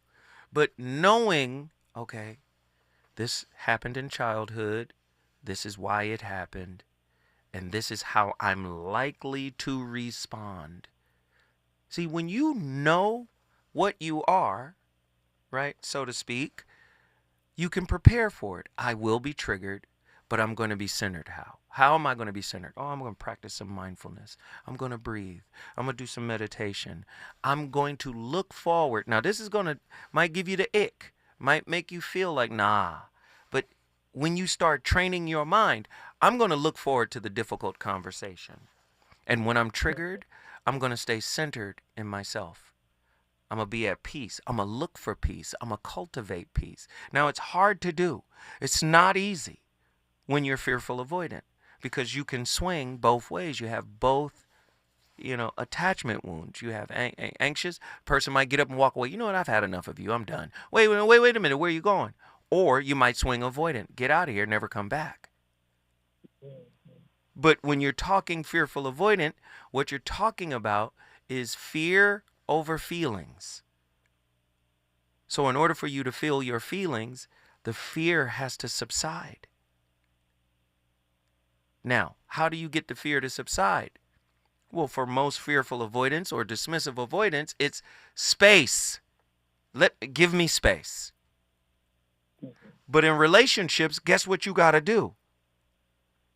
But knowing, okay, this happened in childhood. This is why it happened. And this is how I'm likely to respond. See, when you know what you are, right, so to speak, you can prepare for it. I will be triggered, but I'm going to be centered. How am I going to be centered? Oh, I'm going to practice some mindfulness. I'm going to breathe. I'm going to do some meditation. I'm going to look forward. Now, this is might give you the ick, might make you feel like, nah. But when you start training your mind, I'm going to look forward to the difficult conversation. And when I'm triggered, I'm going to stay centered in myself. I'm going to be at peace. I'm going to look for peace. I'm going to cultivate peace. Now, it's hard to do. It's not easy when you're fearful avoidant because you can swing both ways. You have both, attachment wounds. You have anxious. Person might get up and walk away. You know what? I've had enough of you. I'm done. Wait a minute. Where are you going? Or you might swing avoidant. Get out of here. Never come back. But when you're talking fearful avoidant, what you're talking about is fear over feelings. So in order for you to feel your feelings, the fear has to subside. Now, how do you get the fear to subside? Well, for most fearful avoidance or dismissive avoidance, it's space. Give me space. But in relationships, guess what you got to do?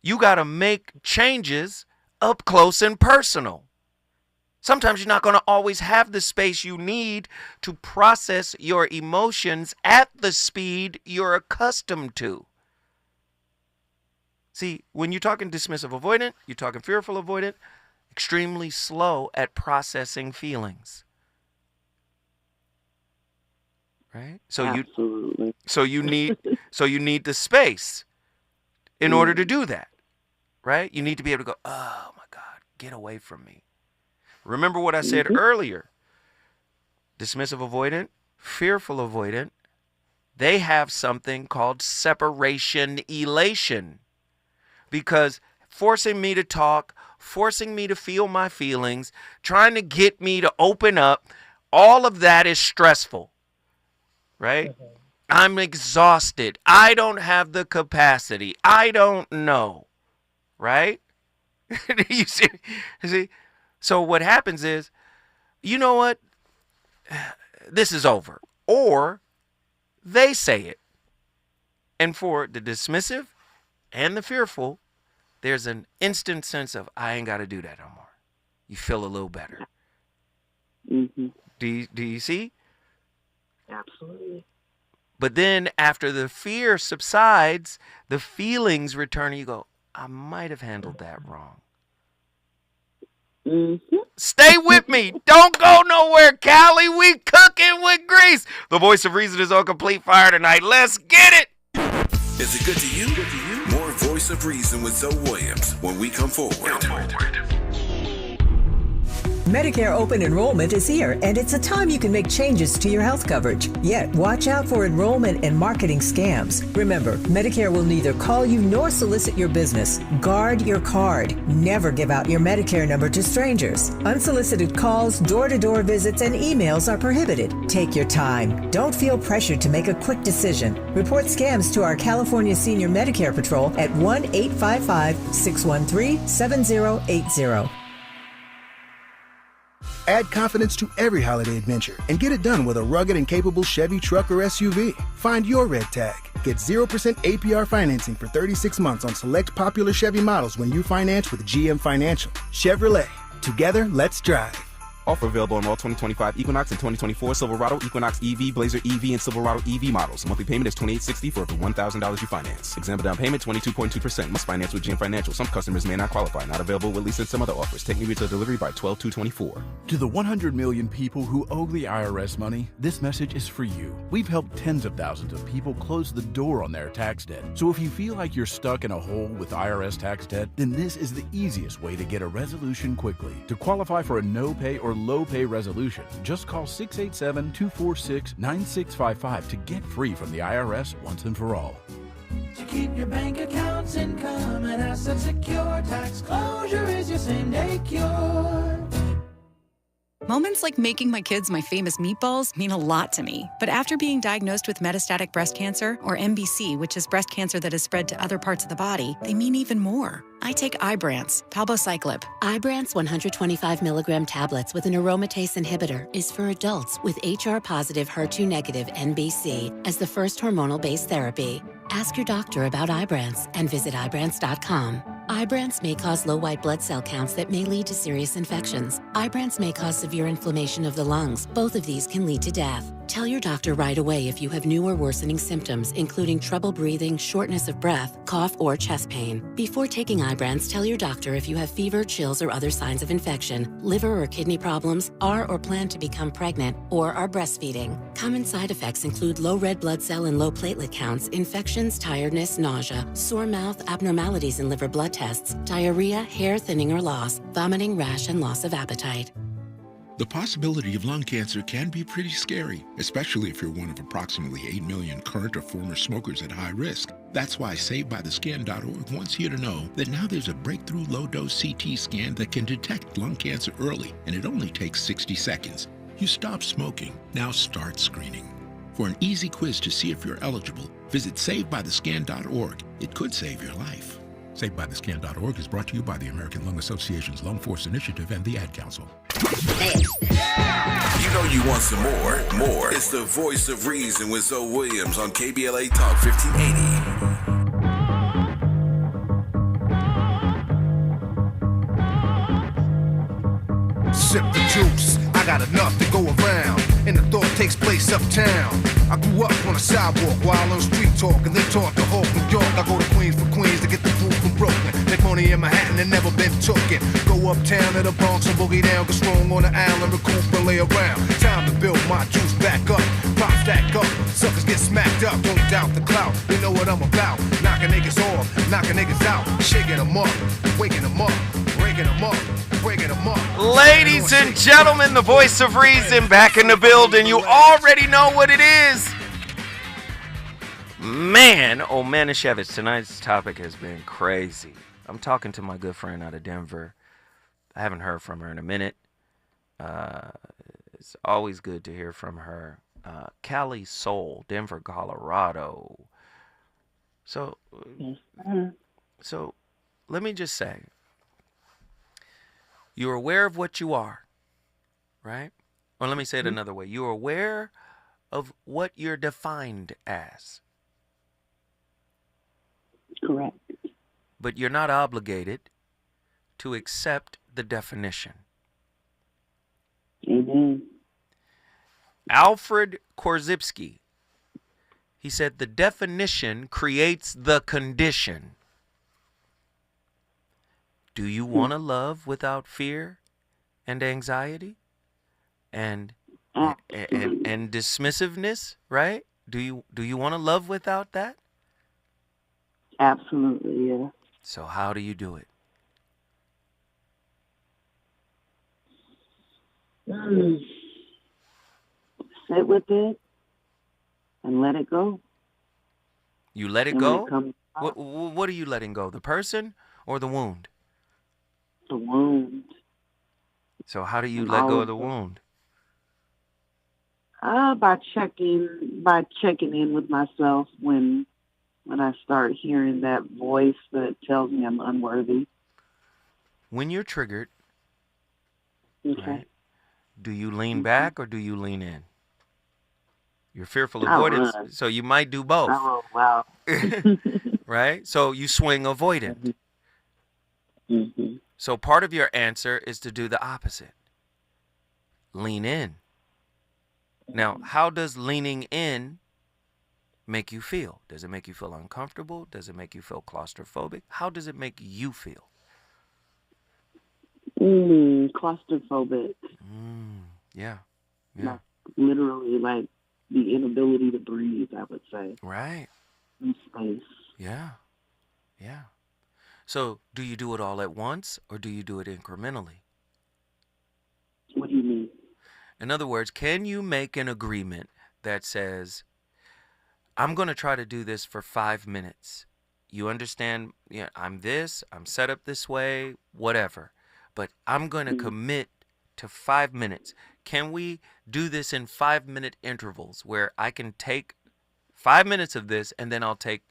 You got to make changes up close and personal. Sometimes you're not going to always have the space you need to process your emotions at the speed you're accustomed to. See, when you're talking dismissive avoidant, you're talking fearful avoidant, extremely slow at processing feelings. Right?
Absolutely.
So you need the space in order to do that. Right? You need to be able to go, oh my God, get away from me. Remember what I said earlier. Dismissive avoidant, fearful avoidant, they have something called separation elation. Because forcing me to talk, forcing me to feel my feelings, trying to get me to open up, all of that is stressful. Right? I'm exhausted. I don't have the capacity. I don't know. Right? You see? So what happens is, you know what? This is over. Or they say it. And for the dismissive and the fearful, there's an instant sense of, I ain't got to do that no more. You feel a little better.
Mm-hmm.
Do you see?
Absolutely.
But then after the fear subsides, the feelings return and you go, I might have handled that wrong.
Mm-hmm.
Stay with me. Don't go nowhere, Callie. We cooking with grease. The voice of reason is on complete fire tonight. Let's get it.
Is it good to you? More Voice of Reason with Zoe Williams when we come forward.
Medicare open enrollment is here, and it's a time you can make changes to your health coverage. Yet, watch out for enrollment and marketing scams. Remember, Medicare will neither call you nor solicit your business. Guard your card. Never give out your Medicare number to strangers. Unsolicited calls, door-to-door visits, and emails are prohibited. Take your time. Don't feel pressured to make a quick decision. Report scams to our California Senior Medicare Patrol at 1-855-613-7080.
Add confidence to every holiday adventure and get it done with a rugged and capable Chevy truck or SUV. Find your red tag. Get 0% APR financing for 36 months on select popular Chevy models when you finance with GM Financial. Chevrolet. Together, let's drive.
Offer available on all 2025 Equinox and 2024 Silverado, Equinox EV, Blazer EV, and Silverado EV models. Monthly payment is $2,860 for every $1,000 you finance. Example down payment 22.2%. Must finance with GM Financial. Some customers may not qualify. Not available with lease and some other offers. Take new retail delivery by 12/2/24.
To the 100 million people who owe the IRS money, this message is for you. We've helped tens of thousands of people close the door on their tax debt. So if you feel like you're stuck in a hole with IRS tax debt, then this is the easiest way to get a resolution quickly. To qualify for a no-pay or low-pay resolution, just call 687-246-9655 to get free from the IRS once and for all.
To keep your bank accounts, income, and assets secure, tax closure is your same-day cure.
Moments like making my kids my famous meatballs mean a lot to me. But after being diagnosed with metastatic breast cancer, or MBC, which is breast cancer that has spread to other parts of the body, they mean even more. I take Ibrance, palbociclib.
Ibrance 125 milligram tablets with an aromatase inhibitor is for adults with HR-positive, HER2-negative MBC as the first hormonal-based therapy. Ask your doctor about Ibrance and visit Ibrance.com. Ibrance may cause low white blood cell counts that may lead to serious infections. Ibrance may cause severe inflammation of the lungs. Both of these can lead to death. Tell your doctor right away if you have new or worsening symptoms, including trouble breathing, shortness of breath, cough, or chest pain. Before taking Ibrance, tell your doctor if you have fever, chills, or other signs of infection, liver or kidney problems, are or plan to become pregnant, or are breastfeeding. Common side effects include low red blood cell and low platelet counts, infections, tiredness, nausea, sore mouth, abnormalities in liver blood tests, diarrhea, hair thinning or loss, vomiting, rash, and loss of appetite.
The possibility of lung cancer can be pretty scary, especially if you're one of approximately 8 million current or former smokers at high risk. That's why SaveByTheScan.org wants you to know that now there's a breakthrough low-dose CT scan that can detect lung cancer early, and it only takes 60 seconds. You stop smoking, now start screening. For an easy quiz to see if you're eligible, visit SaveByTheScan.org. It could save your life. SaveByTheScan.org is brought to you by the American Lung Association's Lung Force Initiative and the Ad Council.
You know you want some more. More. It's the voice of reason with Zoe Williams on KBLA Talk 1580.
Sip the juice, I got enough to go around, and the thought takes place uptown. I grew up on a sidewalk while on street talk, and they taught the whole New York. I go to Queens for Queens to get the food from Brooklyn. Make money in Manhattan and never been tooken. Go uptown to the Bronx and boogie down, get strong on the island, recoup and lay around. Time to build my juice back up, pop stack up, suckers get smacked up. Don't doubt the clout, they know what I'm about. Knocking niggas off, knocking niggas out, shaking them up, waking them up, breaking them up.
Ladies and gentlemen, the voice of reason back in the building. You already know what it is. Man, oh Manischewitz, tonight's topic has been crazy. I'm talking to my good friend out of Denver. I haven't heard from her in a minute. It's always good to hear from her. Cali Soul, Denver, Colorado. So let me just say, you're aware of what you are, right? Or let me say it another way. You're aware of what you're defined as.
Correct.
But you're not obligated to accept the definition.
Amen.
Alfred Korzybski, he said, the definition creates the condition. Do you want to love without fear and anxiety and dismissiveness, right? Do you want to love without that?
Absolutely, yeah.
So how do you do it?
Sit with it and let it go.
You let it go? What are you letting go? The person or the wound?
The wound.
So how do you let go of the wound?
By checking in with myself when I start hearing that voice that tells me I'm unworthy.
When you're triggered,
okay,
right, do you lean back or do you lean in? You're fearful avoidance, so you might do both.
Oh, wow.
Right? So you swing avoidant.
Mm-hmm.
So part of your answer is to do the opposite. lean in. Now, how does leaning in make you feel? Does it make you feel uncomfortable? Does it make you feel claustrophobic? How does it make you feel?
Claustrophobic.
Yeah.
Like, literally, like the inability to breathe, I would say.
Right.
In space.
Yeah. Yeah. So, do you do it all at once or do you do it incrementally?
What do you mean?
In other words, can you make an agreement that says, I'm going to try to do this for 5 minutes. You understand? Yeah, I'm set up this way, whatever. But I'm going to commit to 5 minutes. Can we do this in 5-minute intervals where I can take 5 minutes of this and then I'll take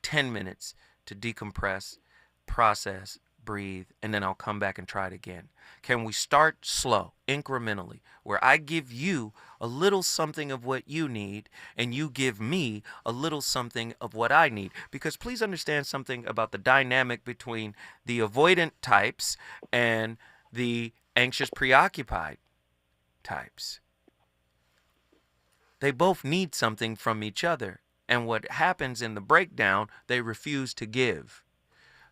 10 minutes to decompress, process, breathe, and then I'll come back and try it again? Can we start slow, incrementally, where I give you a little something of what you need and you give me a little something of what I need? Because please understand something about the dynamic between the avoidant types and the anxious preoccupied types. They both need something from each other. And what happens in the breakdown, they refuse to give.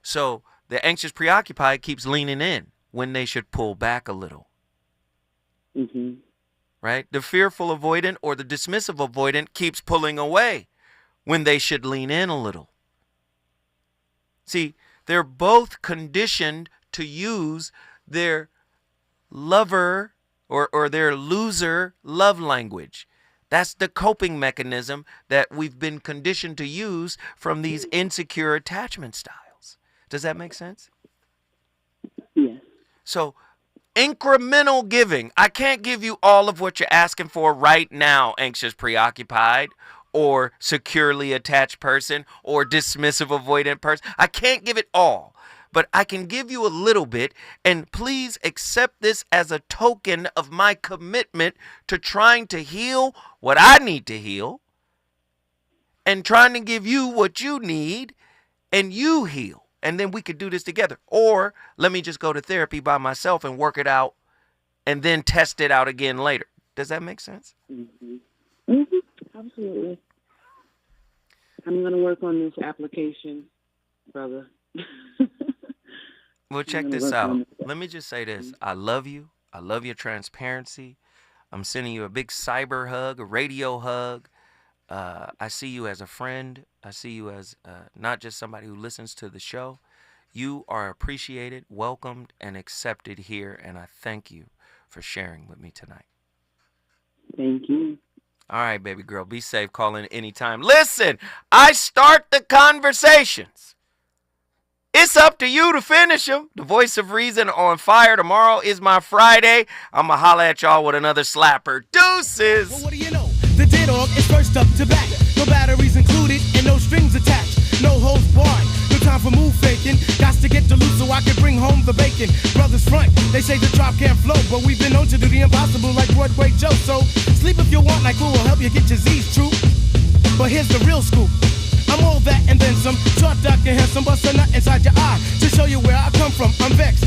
So the anxious preoccupied keeps leaning in when they should pull back a little. Right? The fearful avoidant or the dismissive avoidant keeps pulling away when they should lean in a little. See, they're both conditioned to use their lover or their loser love language. That's the coping mechanism that we've been conditioned to use from these insecure attachment styles. Does that make sense?
Yes.
So, incremental giving. I can't give you all of what you're asking for right now, anxious preoccupied, or securely attached person, or dismissive avoidant person. I can't give it all. But I can give you a little bit, and please accept this as a token of my commitment to trying to heal what I need to heal and trying to give you what you need and you heal. And then we could do this together. Or let me just go to therapy by myself and work it out and then test it out again later. Does that make sense?
Absolutely. I'm going to work on this application, brother.
Well, check this out. Let me just say this. I love you. I love your transparency. I'm sending you a big cyber hug, a radio hug. I see you as a friend. I see you as not just somebody who listens to the show. You are appreciated, welcomed, and accepted here, and I thank you for sharing with me tonight.
Thank you.
All right, baby girl. Be safe. Call in anytime. Listen, I start the conversations. It's up to you to finish them. The voice of reason on fire. Tomorrow is my Friday. I'm going to holler at y'all with another slapper. Deuces.
Well, what do you know? The dead dog is first up to bat. No batteries included and no strings attached. No holds barred. No time for move faking. Got to get to loose so I can bring home the bacon. Brothers front. They say the drop can't flow, but we've been known to do the impossible like Broadway Joe. So sleep if you want, like who will help you get your Z's true. But here's the real scoop. I'm all that and then some. Short, dark, and handsome, bust a nut inside your eye to show you where I come from. I'm vexed